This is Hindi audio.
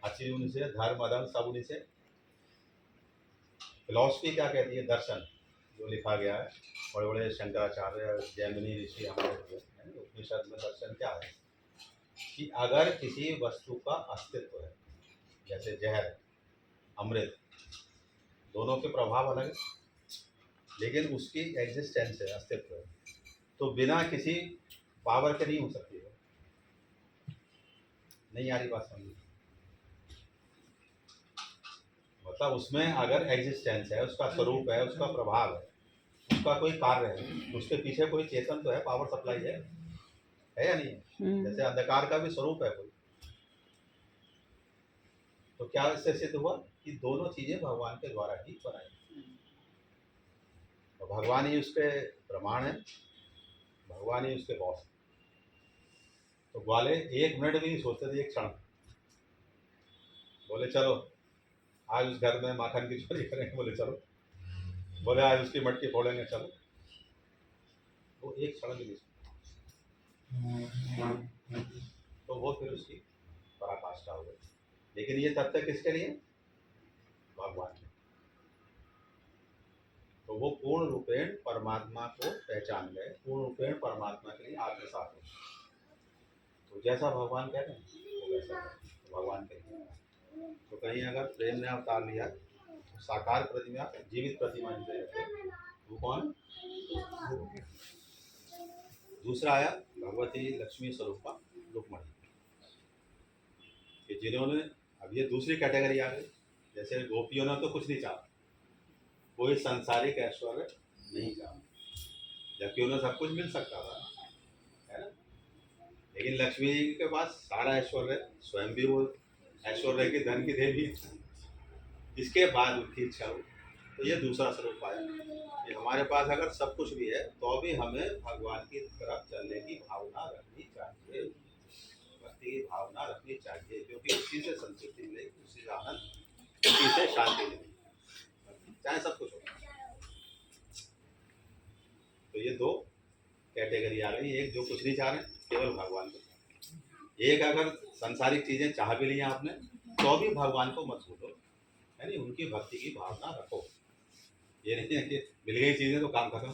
अच्छी उन्हीं से, धर्म अधर्म सब उन्हीं से। फिलॉसफी क्या कहती है? दर्शन जो लिखा गया है, बड़े बड़े शंकराचार्य, जैमिनी ऋषि हमारे हुए हैं, उपनिषद में दर्शन क्या है कि अगर किसी वस्तु का अस्तित्व है, जैसे जहर, अमृत, दोनों के प्रभाव अलग है, लेकिन उसकी एग्जिस्टेंस है, अस्तित्व है, तो बिना किसी पावर के नहीं हो सकती है। नहीं आ रही बात समझ? मतलब उसमें अगर एग्जिस्टेंस है, उसका स्वरूप है, उसका प्रभाव है, उसका कोई कार्य है, उसके पीछे कोई चेतन तो है, पावर सप्लाई है या नहीं है? जैसे अंधकार का भी स्वरूप है कोई। तो क्या इससे सिद्ध हुआ कि दोनों चीजें भगवान के द्वारा ही बनाई, तो भगवान ही उसके प्रमाण है, भगवान ही उसके बॉस है। तो ग्वाले 1 मिनट भी नहीं सोचते थे, एक क्षण। बोले चलो आज उस घर में माखन की चोरी करेंगे, बोले चलो। बोले आज उसकी मटकी फोड़ेंगे, चलो। वो एक क्षण भी नहीं सोचते। तो वो फिर उसकी पराकाष्ठा हो गई। लेकिन ये तथ्य किसके लिए? भगवान के। तो वो पूर्ण रूपेण परमात्मा को पहचान गए, पूर्ण रूपेण परमात्मा के लिए आत्मसात हो। तो जैसा भगवान कह रहे हैं वो वैसा है, तो भगवान कहेंगे। तो कहीं अगर प्रेम ने अवतार लिया, तो साकार प्रतिमा, जीवित प्रतिमा जिसे कहते हैं, वो कौन? दूसरा आया भगवती लक्ष्मी स्वरूपा रुक्मणी, कि जिन्होंने, अब ये दूसरी कैटेगरी आ गई। जैसे गोपियों ने तो कुछ नहीं चाहा, कोई सांसारिक ऐश्वर्य नहीं चाहा, जबकि उन्हें सब कुछ मिल सकता था, है ना? लेकिन लक्ष्मी जी के पास सारा ऐश्वर्य, स्वयं भी वो ऐश्वर्य की धन की देवी, इसके बाद उनकी इच्छा हुई। तो ये दूसरा स्वरूप आया कि हमारे पास अगर सब कुछ भी है तो भी हमें भगवान की तरफ चलने की भावना रखनी चाहिए, भक्ति की भावना रखनी चाहिए, क्योंकि उसी से संतुष्टि मिलेगी, उसी से आनंद, उसी से शांति मिलेगी, चाहे सब कुछ हो। तो ये दो कैटेगरी आ गई, एक जो कुछ नहीं चाह रहे, केवल भगवान को, एक अगर सांसारिक चीजें चाह भी ली आपने तो भी भगवान को मत भूलो, यानी उनकी भक्ति की भावना रखो। ये नहीं है कि मिल गई चीजें तो काम खत्म।